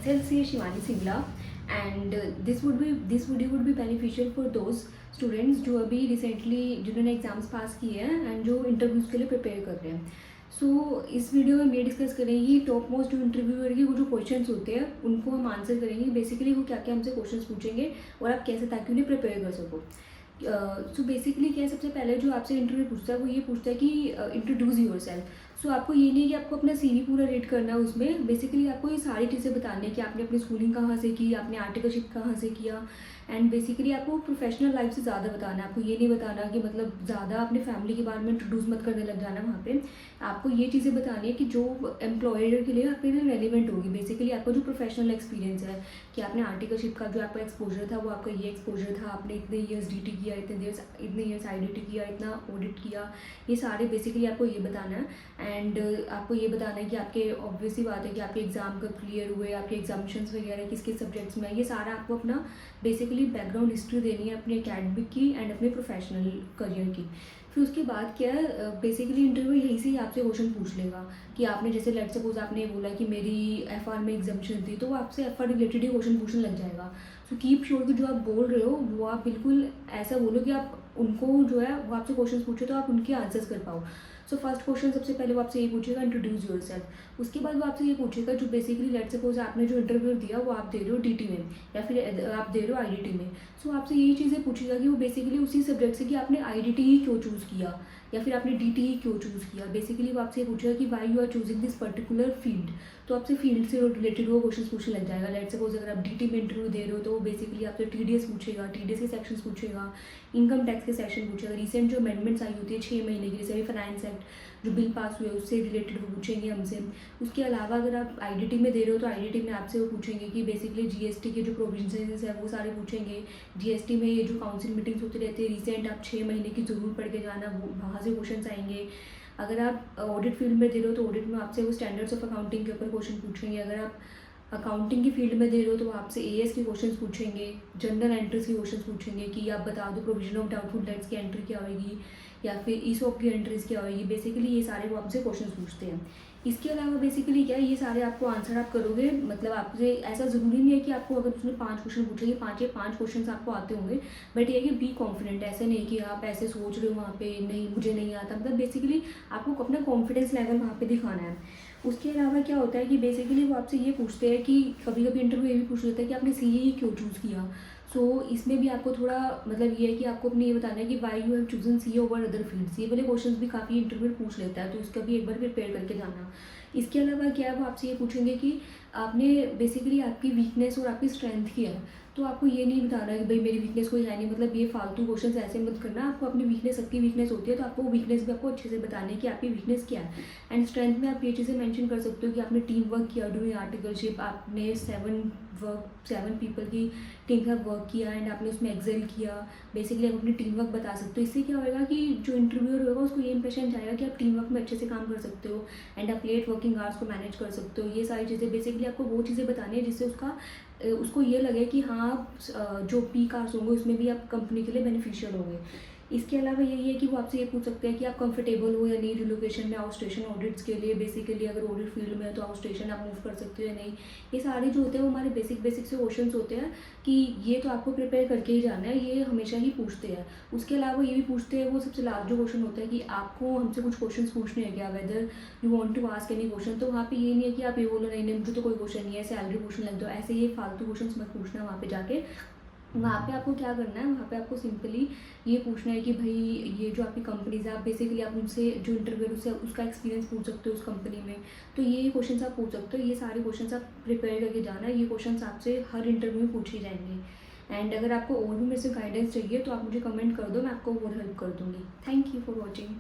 myself here Shivani Singla, and this video would be beneficial for those students जो अभी recently जिन्होंने exams पास किए हैं एंड जो इंटरव्यूज़ के लिए प्रिपेयर कर रहे हैं. सो इस वीडियो में हम ये डिस्कस करेंगे टॉप मोस्ट जो इंटरव्यूअर के वो जो क्वेश्चंस होते हैं उनको हम आंसर करेंगे. बेसिकली वो क्या क्या हमसे क्वेश्चंस पूछेंगे और आप कैसे ताकि उन्हें प्रिपेयर कर सको. सो बेसिकली क्या है, सबसे पहले जो आपसे इंटरव्यू पूछता है वो ये पूछता है कि इंट्रोड्यूस योर सेल्फ. सो आपको ये नहीं कि आपको अपना सीवी पूरा रीड करना है. उसमें बेसिकली आपको ये सारी चीज़ें बतानी है कि आपने अपनी स्कूलिंग कहाँ से की, आपने आर्टिकलशिप कहाँ से किया, एंड बेसिकली आपको प्रोफेशनल लाइफ से ज़्यादा बताना है. आपको ये नहीं बताना कि मतलब ज़्यादा अपने फैमिली के बारे में इंट्रोड्यूस मत करने लग जाना वहाँ पे. आपको ये चीज़ें बतानी है कि जो एम्प्लॉयर के लिए आपके लिए रेलिवेंट होगी. बेसिकली आपका जो प्रोफेशनल एक्सपीरियंस है कि आपने आर्टिकलशिप का जो आपका एक्सपोजर था वो आपका ये एक्सपोजर था, आपने इतने ईयर्स डीटी किया, इतने ईयर्स आईडीटी किया, इतना ऑडिट किया, ये सारे बेसिकली आपको ये बताना है. एंड आपको ये बताना है कि आपके ऑब्वियस ही बात है कि आपके एग्ज़ाम कब क्लियर हुए, आपके एग्जामिशंस वगैरह किस किस सब्जेक्ट्स में, ये सारा आपको अपना बेसिकली बैकग्राउंड हिस्ट्री देनी है अपने एकेडमिक की एंड अपने प्रोफेशनल करियर की. फिर उसके बाद क्या है, बेसिकली इंटरव्यू यहीं से ही आपसे क्वेश्चन पूछ लेगा कि आपने जैसे लेट सपोज आपने बोला कि मेरी एफआर में एग्जामिशन थी, तो वो आपसे एफआर रिलेटेड ही क्वेश्चन पूछने लग जाएगा. सो कीप श्योर कि जो आप बोल रहे हो वो आप बिल्कुल ऐसा बोलो कि आप उनको जो है वो आपसे क्वेश्चन पूछे तो आप उनके आंसर्स कर पाओ. सो फर्स्ट क्वेश्चन सबसे पहले वो आपसे ये पूछेगा इंट्रोड्यूस योर सेल्फ. उसके बाद वो आपसे ये पूछेगा जो बेसिकली लेट सपोज आपने जो इंटरव्यू दिया वो आप दे रहे हो डीटी में या फिर आप दे रहे हो आईडीटी में. सो आपसे यही चीज़ें पूछेगा कि वो बेसिकली उसी सब्जेक्ट से कि आपने आईडीटी ही क्यों चूज़ किया या फिर आपने डीटी ही क्यों चूज़ किया. बेसिकली वो आपसे ये पूछेगा कि why you are choosing this particular field. तो आपसे फील्ड से रिलेटेड वो क्वेश्चन पूछने लग जाएगा. लेट सपोज अगर आप डीटी में इंटरव्यू दे रहे हो तो वो बेसिकली आपसे टीडीएस पूछेगा, टीडीएस के सेक्शंस पूछेगा, इनकम टैक्स के सेक्शन पूछेगा, रिसेंट जो अमेंडमेंट्स आई होती है 6 महीने की, जैसे फाइनेंस एक्ट जो बिल पास हुए उससे रिलेटेड वो पूछेंगे हमसे. उसके अलावा अगर आप आईडीटी में दे रहे हो तो आईडीटी में आपसे वो पूछेंगे कि बेसिकली जीएसटी के जो प्रोविजंस है वो सारे पूछेंगे. जीएसटी में ये जो काउंसिल मीटिंग्स होती रहती है रिसेंट, आप 6 महीने की ज़रूर पढ़ के जाना, वो वहाँ से क्वेश्चन आएंगे. अगर आप ऑडिट फील्ड में दे रहे हो तो ऑडिट में आपसे वो स्टैंडर्ड्स ऑफ अकाउंटिंग के ऊपर क्वेश्चन पूछेंगे. अगर आप अकाउंटिंग की फील्ड में दे रहे हो तो आपसे एएस के क्वेश्चंस पूछेंगे, जनरल एंट्रीज के क्वेश्चंस पूछेंगे कि आप बता दो प्रोविजन ऑफ डाउटफुल डेट्स की एंट्री क्या होगी या फिर ईसॉप की एंट्रीज क्या होगी. बेसिकली ये सारे वो आपसे क्वेश्चन पूछते हैं. इसके अलावा बेसिकली क्या है, ये सारे आपको आंसर आप करोगे. मतलब आपसे ऐसा ज़रूरी नहीं है कि आपको अगर उसने 5 क्वेश्चन पूछे ये 5 क्वेश्चन आपको आते होंगे, बट ये है कि बी कॉन्फिडेंट. ऐसे नहीं कि आप ऐसे सोच रहे हो वहाँ पे नहीं मुझे नहीं आता. मतलब बेसिकली आपको अपना कॉन्फिडेंस लेवल वहाँ पे दिखाना है. उसके अलावा क्या होता है कि बेसिकली वो आपसे ये पूछते हैं कि कभी कभी इंटरव्यू ये भी पूछ लेता है कि आपने सीए क्यों चूज़ किया. सो इसमें भी आपको थोड़ा मतलब ये है कि आपको अपने ये बताना है कि why you have chosen CA over other fields. ये वाले क्वेश्चंस भी काफ़ी इंटरव्यू पूछ लेता है, तो इसका भी एक बार प्रिपेयर करके जाना. इसके अलावा क्या है, वो आपसे ये पूछेंगे कि आपने बेसिकली आपकी वीकनेस और आपकी स्ट्रेंथ क्या है. तो आपको ये नहीं बताना कि भाई मेरी वीकनेस कोई है नहीं. मतलब ये फालतू क्वेश्चंस ऐसे मत करना. आपको अपनी वीकनेस, सबकी वीकनेस होती है, तो आपको वीकनेस भी आपको अच्छे से बतानी है कि आपकी वीकनेस क्या है. एंड स्ट्रेंथ में आप ये चीज़ें मेंशन कर सकते हो कि आपने टीम वर्क किया डूइंग आर्टिकलशिप, आपने 7 पीपल की टीम का वर्क किया एंड आपने उसमें एक्सेल किया. बेसिकली आप अपनी टीम वर्क बता सकते हो. इससे क्या होगा कि जो इंटरव्यूअर होगा उसको ये इंप्रेशन जाएगा कि आप टीम वर्क में अच्छे से काम कर सकते हो एंड आप लेट वर्किंग आवर्स को मैनेज कर सकते हो. ये सारी चीज़ें बेसिकली आपको वो चीज़ें बतानी है जिससे उसको ये लगे कि हाँ जो पीक आवर्स होंगे उसमें भी आप कंपनी के लिए बेनिफिशियल होंगे. इसके अलावा यही है कि वो आपसे ये पूछ सकते हैं कि आप कंफर्टेबल हो या नहीं रिलोकेशन में आउट स्टेशन ऑडिट्स के लिए. बेसिकली अगर ऑडिट फील्ड में है तो आउट स्टेशन आप मूव कर सकते हो या नहीं. ये सारे जो होते हैं वो हमारे बेसिक से क्वेश्चन होते हैं कि ये तो आपको प्रिपेयर करके ही जाना है, ये हमेशा ही पूछते हैं. उसके अलावा ये भी पूछते हैं, वो सबसे लास्ट जो क्वेश्चन होता है कि आपको हमसे कुछ क्वेश्चन पूछने हैं क्या, whether you want to ask any question. तो वहाँ पे ये नहीं है कि आप ये बोलो नहीं मुझे तो कोई क्वेश्चन नहीं है, सैलरी पूछने लग दो. ऐसे ये फालतू क्वेश्चन मत पूछना. वहाँ पे जाके वहाँ पे आपको क्या करना है, वहाँ पे आपको सिंपली ये पूछना है कि भाई ये जो आपकी कंपनीज है, आप बेसिकली आप उनसे जो इंटरव्यू से उसका एक्सपीरियंस पूछ सकते हो उस कंपनी में. तो ये क्वेश्चंस आप पूछ सकते हो. ये सारे क्वेश्चंस आप प्रिपेयर करके जाना है. ये क्वेश्चंस आपसे हर इंटरव्यू में पूछे जाएंगे. एंड अगर आपको और भी मेरे से गाइडेंस चाहिए तो आप मुझे कमेंट कर दो, मैं आपको और हेल्प कर दूँगी. Thank you for watching.